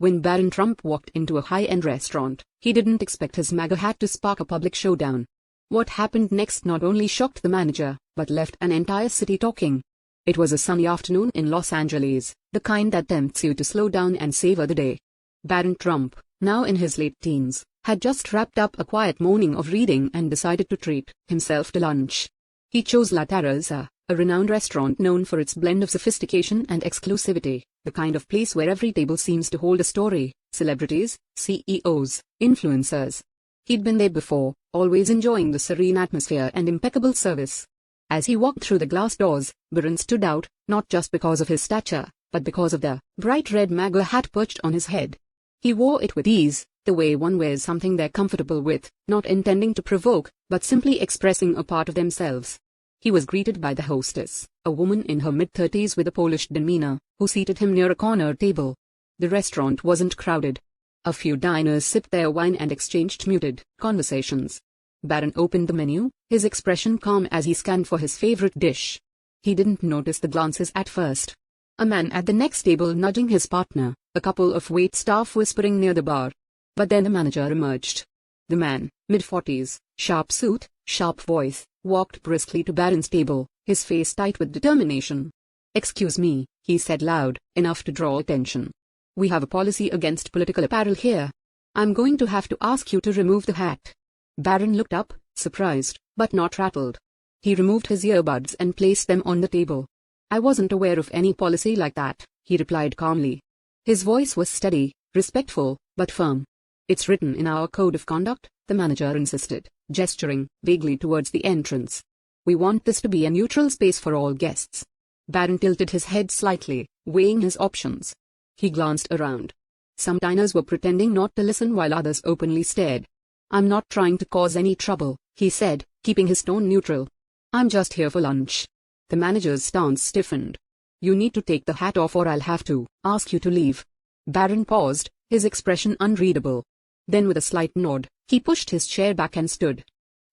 When Barron Trump walked into a high-end restaurant, he didn't expect his MAGA hat to spark a public showdown. What happened next not only shocked the manager, but left an entire city talking. It was a sunny afternoon in Los Angeles, the kind that tempts you to slow down and savor the day. Barron Trump, now in his late teens, had just wrapped up a quiet morning of reading and decided to treat himself to lunch. He chose La Terraza, a renowned restaurant known for its blend of sophistication and exclusivity, the kind of place where every table seems to hold a story: celebrities, CEOs, influencers. He'd been there before, always enjoying the serene atmosphere and impeccable service. As he walked through the glass doors, Barron stood out, not just because of his stature, but because of the bright red MAGA hat perched on his head. He wore it with ease, the way one wears something they're comfortable with, not intending to provoke, but simply expressing a part of themselves. He was greeted by the hostess, a woman in her mid-30s with a polished demeanor, who seated him near a corner table. The restaurant wasn't crowded. A few diners sipped their wine and exchanged muted conversations. Barron opened the menu, his expression calm as he scanned for his favorite dish. He didn't notice the glances at first. A man at the next table nudging his partner, a couple of wait staff whispering near the bar. But then the manager emerged. The man, mid-40s, sharp suit, sharp voice, walked briskly to Barron's table, his face tight with determination. "Excuse me," he said loud, enough to draw attention. "We have a policy against political apparel here. I'm going to have to ask you to remove the hat." Barron looked up, surprised, but not rattled. He removed his earbuds and placed them on the table. "I wasn't aware of any policy like that," he replied calmly. His voice was steady, respectful, but firm. "It's written in our code of conduct," the manager insisted, gesturing vaguely towards the entrance. "We want this to be a neutral space for all guests." Barron tilted his head slightly, weighing his options. He glanced around. Some diners were pretending not to listen while others openly stared. "I'm not trying to cause any trouble," he said, keeping his tone neutral. "I'm just here for lunch." The manager's stance stiffened. "You need to take the hat off or I'll have to ask you to leave." Barron paused, his expression unreadable. Then with a slight nod, he pushed his chair back and stood.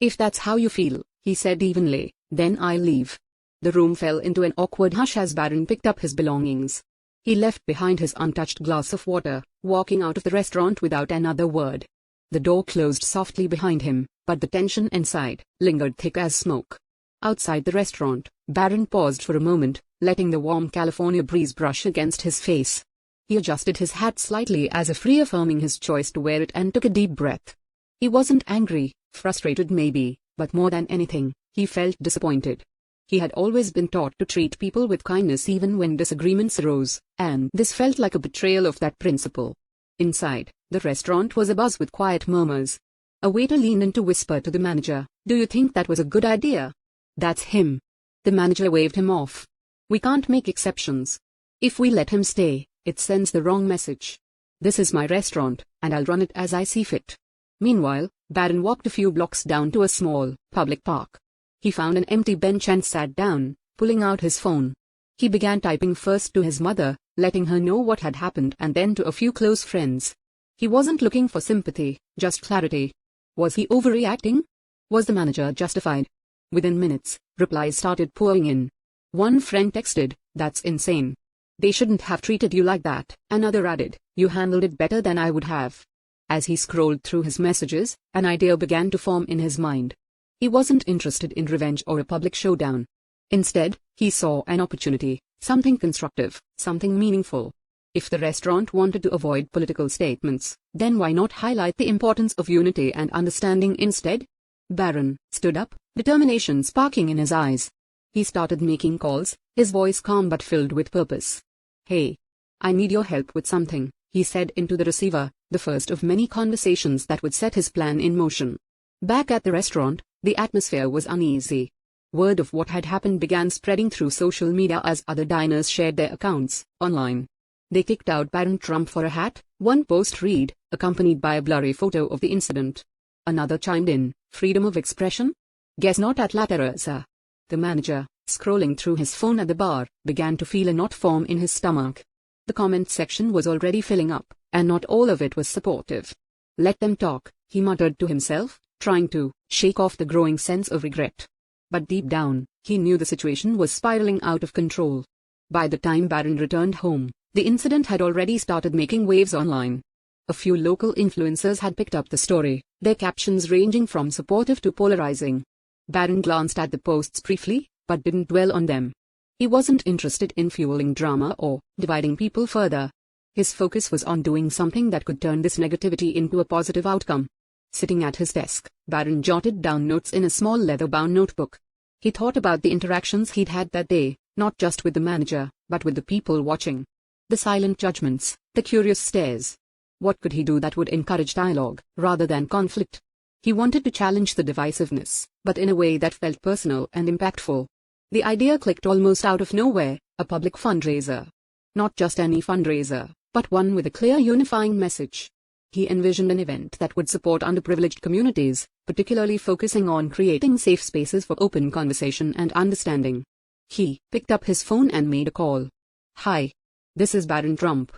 "If that's how you feel," he said evenly, "then I'll leave." The room fell into an awkward hush as Barron picked up his belongings. He left behind his untouched glass of water, walking out of the restaurant without another word. The door closed softly behind him, but the tension inside lingered thick as smoke. Outside the restaurant, Barron paused for a moment, letting the warm California breeze brush against his face. He adjusted his hat slightly as if reaffirming his choice to wear it and took a deep breath. He wasn't angry, frustrated maybe, but more than anything, he felt disappointed. He had always been taught to treat people with kindness even when disagreements arose, and this felt like a betrayal of that principle. Inside, the restaurant was abuzz with quiet murmurs. A waiter leaned in to whisper to the manager, "Do you think that was a good idea?" "That's him." The manager waved him off. "We can't make exceptions. If we let him stay, it sends the wrong message. This is my restaurant, and I'll run it as I see fit." Meanwhile, Barron walked a few blocks down to a small, public park. He found an empty bench and sat down, pulling out his phone. He began typing first to his mother, letting her know what had happened, and then to a few close friends. He wasn't looking for sympathy, just clarity. Was he overreacting? Was the manager justified? Within minutes, replies started pouring in. One friend texted, "That's insane. They shouldn't have treated you like that." Another added, "You handled it better than I would have." As he scrolled through his messages, an idea began to form in his mind. He wasn't interested in revenge or a public showdown. Instead, he saw an opportunity, something constructive, something meaningful. If the restaurant wanted to avoid political statements, then why not highlight the importance of unity and understanding instead? Barron stood up, determination sparking in his eyes. He started making calls, his voice calm but filled with purpose. "Hey, I need your help with something," he said into the receiver, the first of many conversations that would set his plan in motion. Back at the restaurant, the atmosphere was uneasy. Word of what had happened began spreading through social media as other diners shared their accounts online. They kicked out Barron Trump for a hat, one post read, accompanied by a blurry photo of the incident. Another chimed in, "Freedom of expression? Guess not at La Terraza." The manager, scrolling through his phone at the bar, began to feel a knot form in his stomach. The comment section was already filling up, and not all of it was supportive. "Let them talk," he muttered to himself, trying to shake off the growing sense of regret. But deep down, he knew the situation was spiraling out of control. By the time Barron returned home, The incident had already started making waves online. A few local influencers had picked up the story, their captions ranging from supportive to polarizing. Barron glanced at the posts briefly, but didn't dwell on them. He wasn't interested in fueling drama or dividing people further. His focus was on doing something that could turn this negativity into a positive outcome. Sitting at his desk, Barron jotted down notes in a small leather-bound notebook. He thought about the interactions he'd had that day, not just with the manager, but with the people watching. The silent judgments, the curious stares. What could he do that would encourage dialogue, rather than conflict? He wanted to challenge the divisiveness, but in a way that felt personal and impactful. The idea clicked almost out of nowhere: a public fundraiser. Not just any fundraiser, but one with a clear unifying message. He envisioned an event that would support underprivileged communities, particularly focusing on creating safe spaces for open conversation and understanding. He picked up his phone and made a call. "Hi. This is Barron Trump.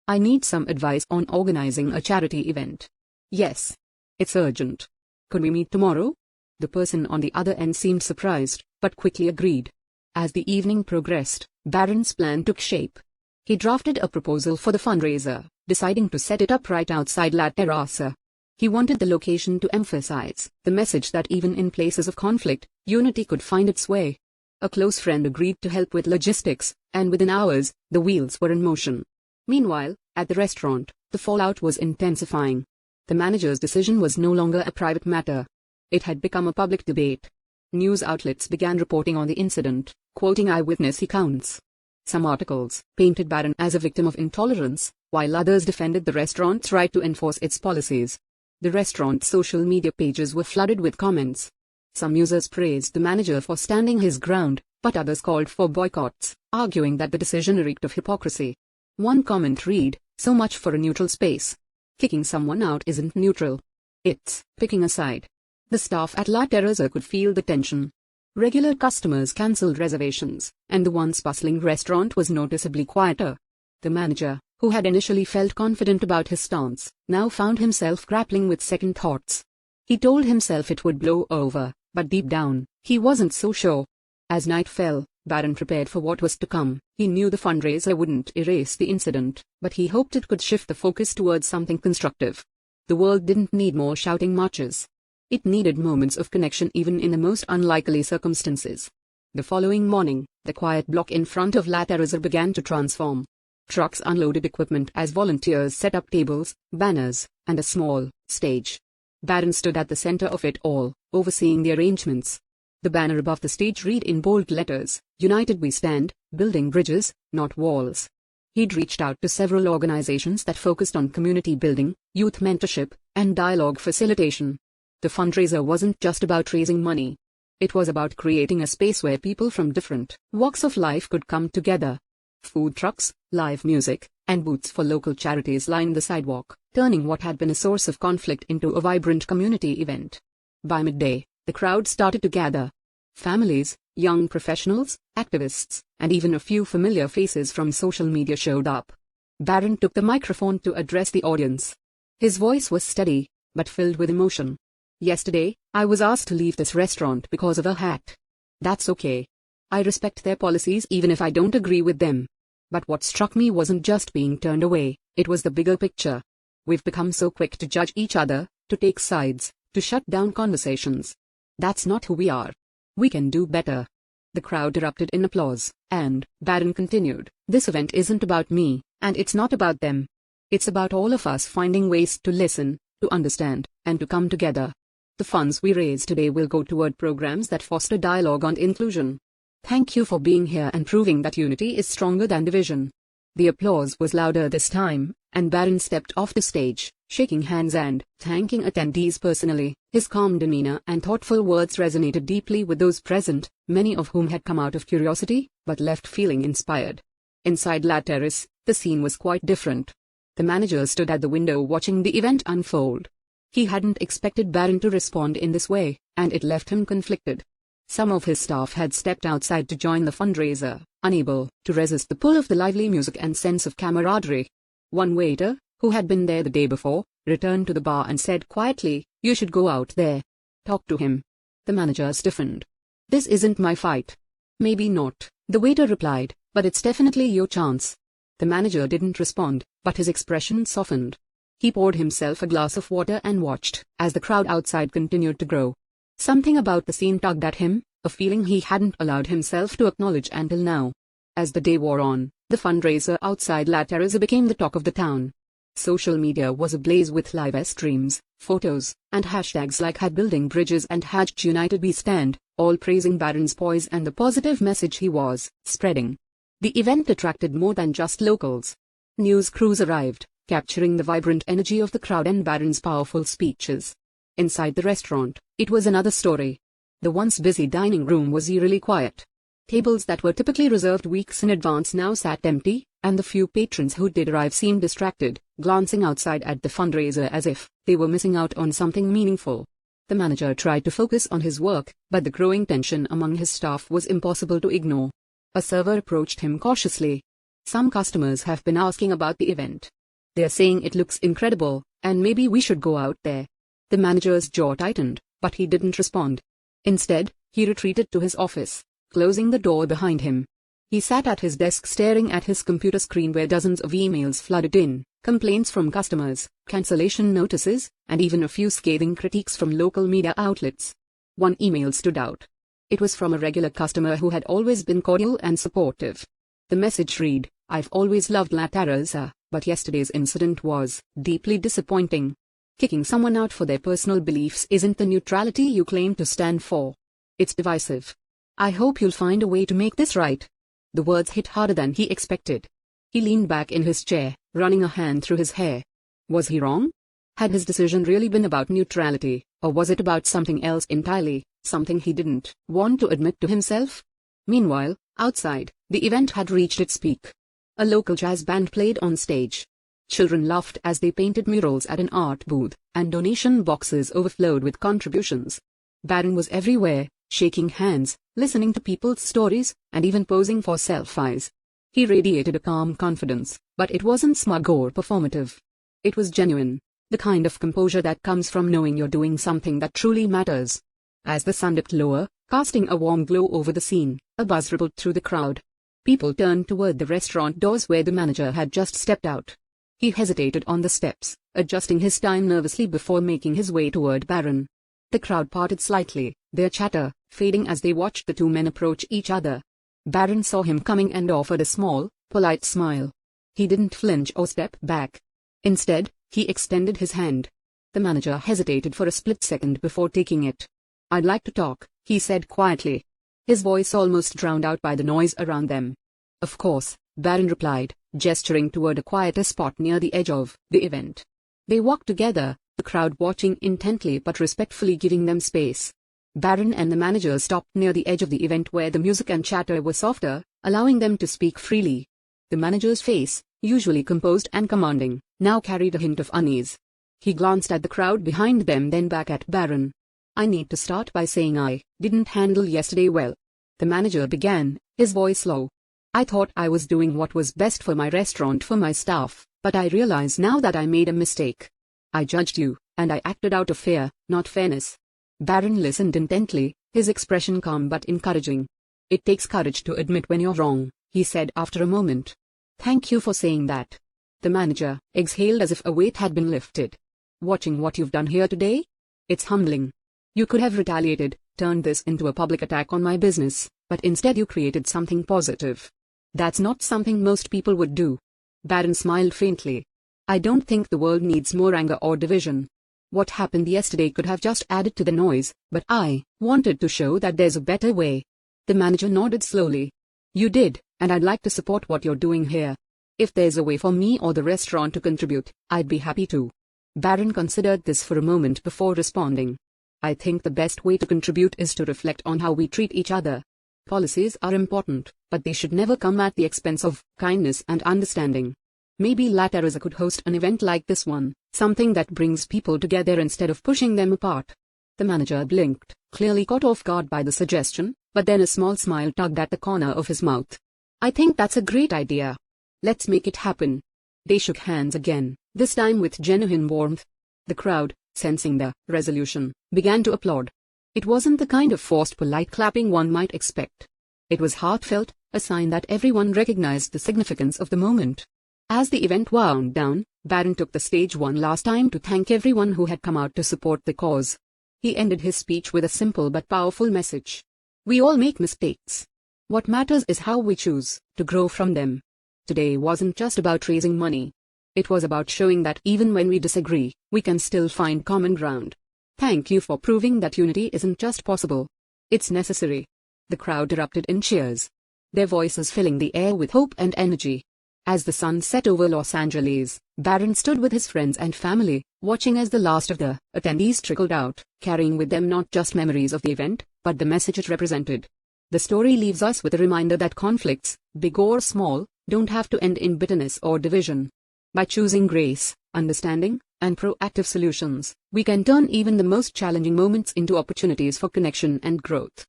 I need some advice on organizing a charity event." "Yes. It's urgent. Could we meet tomorrow?" The person on the other end seemed surprised, but quickly agreed. As the evening progressed, Barron's plan took shape. He drafted a proposal for the fundraiser, deciding to set it up right outside La Terraza. He wanted the location to emphasize the message that even in places of conflict, unity could find its way. A close friend agreed to help with logistics, and within hours, the wheels were in motion. Meanwhile, at the restaurant, the fallout was intensifying. The manager's decision was no longer a private matter. It had become a public debate. News outlets began reporting on the incident, quoting eyewitness accounts. Some articles painted Barron as a victim of intolerance, while others defended the restaurant's right to enforce its policies. The restaurant's social media pages were flooded with comments. Some users praised the manager for standing his ground, but others called for boycotts, arguing that the decision reeked of hypocrisy. One comment read, "So much for a neutral space. Kicking someone out isn't neutral. It's picking a side." The staff at La Terraza could feel the tension. Regular customers cancelled reservations, and the once bustling restaurant was noticeably quieter. The manager, who had initially felt confident about his stance, now found himself grappling with second thoughts. He told himself it would blow over, but deep down, he wasn't so sure. As night fell, Barron prepared for what was to come. He knew the fundraiser wouldn't erase the incident, but he hoped it could shift the focus towards something constructive. The world didn't need more shouting marches. It needed moments of connection even in the most unlikely circumstances. The following morning, the quiet block in front of La Terraza began to transform. Trucks unloaded equipment as volunteers set up tables, banners, and a small stage. Barron stood at the center of it all, overseeing the arrangements. The banner above the stage read in bold letters, "United we stand, building bridges, not walls." He'd reached out to several organizations that focused on community building, youth mentorship, and dialogue facilitation. The fundraiser wasn't just about raising money. It was about creating a space where people from different walks of life could come together. Food trucks, live music, and booths for local charities lined the sidewalk, turning what had been a source of conflict into a vibrant community event. By midday, the crowd started to gather. Families, young professionals, activists, and even a few familiar faces from social media showed up. Barron took the microphone to address the audience. His voice was steady, but filled with emotion. "Yesterday, I was asked to leave this restaurant because of a hat. That's okay. I respect their policies even if I don't agree with them. But what struck me wasn't just being turned away, it was the bigger picture. We've become so quick to judge each other, to take sides, to shut down conversations. That's not who we are. We can do better." The crowd erupted in applause, and Barron continued, "This event isn't about me, and it's not about them. It's about all of us finding ways to listen, to understand, and to come together. The funds we raise today will go toward programs that foster dialogue and inclusion. Thank you for being here and proving that unity is stronger than division." The applause was louder this time, and Barron stepped off the stage, shaking hands and thanking attendees personally. His calm demeanor and thoughtful words resonated deeply with those present, many of whom had come out of curiosity, but left feeling inspired. Inside La Terrace, the scene was quite different. The manager stood at the window watching the event unfold. He hadn't expected Barron to respond in this way, and it left him conflicted. Some of his staff had stepped outside to join the fundraiser, unable to resist the pull of the lively music and sense of camaraderie. One waiter, who had been there the day before, returned to the bar and said quietly, "You should go out there. Talk to him." The manager stiffened. "This isn't my fight." "Maybe not," the waiter replied, "but it's definitely your chance." The manager didn't respond, but his expression softened. He poured himself a glass of water and watched as the crowd outside continued to grow. Something about the scene tugged at him, a feeling he hadn't allowed himself to acknowledge until now. As the day wore on, the fundraiser outside La Terraza became the talk of the town. Social media was ablaze with live streams, photos, and hashtags like #building bridges and #united we stand, all praising Barron's poise and the positive message he was spreading. The event attracted more than just locals. News crews arrived, capturing the vibrant energy of the crowd and Barron's powerful speeches. Inside the restaurant, it was another story. The once busy dining room was eerily quiet. Tables that were typically reserved weeks in advance now sat empty, and the few patrons who did arrive seemed distracted, glancing outside at the fundraiser as if they were missing out on something meaningful. The manager tried to focus on his work, but the growing tension among his staff was impossible to ignore. A server approached him cautiously. "Some customers have been asking about the event. They're saying it looks incredible, and maybe we should go out there." The manager's jaw tightened, but he didn't respond. Instead, he retreated to his office, closing the door behind him. He sat at his desk staring at his computer screen where dozens of emails flooded in, complaints from customers, cancellation notices, and even a few scathing critiques from local media outlets. One email stood out. It was from a regular customer who had always been cordial and supportive. The message read, "I've always loved La Terraza, but yesterday's incident was deeply disappointing. Kicking someone out for their personal beliefs isn't the neutrality you claim to stand for. It's divisive. I hope you'll find a way to make this right." The words hit harder than he expected. He leaned back in his chair, running a hand through his hair. Was he wrong? Had his decision really been about neutrality, or was it about something else entirely, something he didn't want to admit to himself? Meanwhile, outside, the event had reached its peak. A local jazz band played on stage. Children laughed as they painted murals at an art booth, and donation boxes overflowed with contributions. Barron was everywhere, shaking hands, listening to people's stories, and even posing for selfies. He radiated a calm confidence, but it wasn't smug or performative. It was genuine, the kind of composure that comes from knowing you're doing something that truly matters. As the sun dipped lower, casting a warm glow over the scene, a buzz rippled through the crowd. People turned toward the restaurant doors where the manager had just stepped out. He hesitated on the steps, adjusting his time nervously before making his way toward Barron. The crowd parted slightly, their chatter fading as they watched the two men approach each other. Barron saw him coming and offered a small, polite smile. He didn't flinch or step back. Instead, he extended his hand. The manager hesitated for a split second before taking it. "I'd like to talk," he said quietly. His voice almost drowned out by the noise around them. "Of course," Barron replied, gesturing toward a quieter spot near the edge of the event. They walked together, the crowd watching intently but respectfully giving them space. Barron and the manager stopped near the edge of the event where the music and chatter were softer, allowing them to speak freely. The manager's face, usually composed and commanding, now carried a hint of unease. He glanced at the crowd behind them, then back at Barron. "I need to start by saying I didn't handle yesterday well," the manager began, his voice low. "I thought I was doing what was best for my restaurant, for my staff, but I realize now that I made a mistake. I judged you, and I acted out of fear, not fairness." Barron listened intently, his expression calm but encouraging. "It takes courage to admit when you're wrong," he said after a moment. "Thank you for saying that." The manager exhaled as if a weight had been lifted. "Watching what you've done here today? It's humbling. You could have retaliated, turned this into a public attack on my business, but instead you created something positive. That's not something most people would do." Barron smiled faintly. "I don't think the world needs more anger or division. What happened yesterday could have just added to the noise, but I wanted to show that there's a better way." The manager nodded slowly. "You did, and I'd like to support what you're doing here. If there's a way for me or the restaurant to contribute, I'd be happy to." Barron considered this for a moment before responding. "I think the best way to contribute is to reflect on how we treat each other. Policies are important, but they should never come at the expense of kindness and understanding. Maybe La Terraza could host an event like this one, something that brings people together instead of pushing them apart." The manager blinked, clearly caught off guard by the suggestion, but then a small smile tugged at the corner of his mouth. "I think that's a great idea. Let's make it happen." They shook hands again, this time with genuine warmth. The crowd, sensing the resolution, began to applaud. It wasn't the kind of forced polite clapping one might expect. It was heartfelt, a sign that everyone recognized the significance of the moment. As the event wound down, Barron took the stage one last time to thank everyone who had come out to support the cause. He ended his speech with a simple but powerful message. We all make mistakes. What matters is how we choose to grow from them. Today wasn't just about raising money. It was about showing that even when we disagree, we can still find common ground. Thank you for proving that unity isn't just possible. It's necessary. The crowd erupted in cheers, their voices filling the air with hope and energy. As the sun set over Los Angeles, Barron stood with his friends and family, watching as the last of the attendees trickled out, carrying with them not just memories of the event, but the message it represented. The story leaves us with a reminder that conflicts, big or small, don't have to end in bitterness or division. By choosing grace, understanding, and proactive solutions, we can turn even the most challenging moments into opportunities for connection and growth.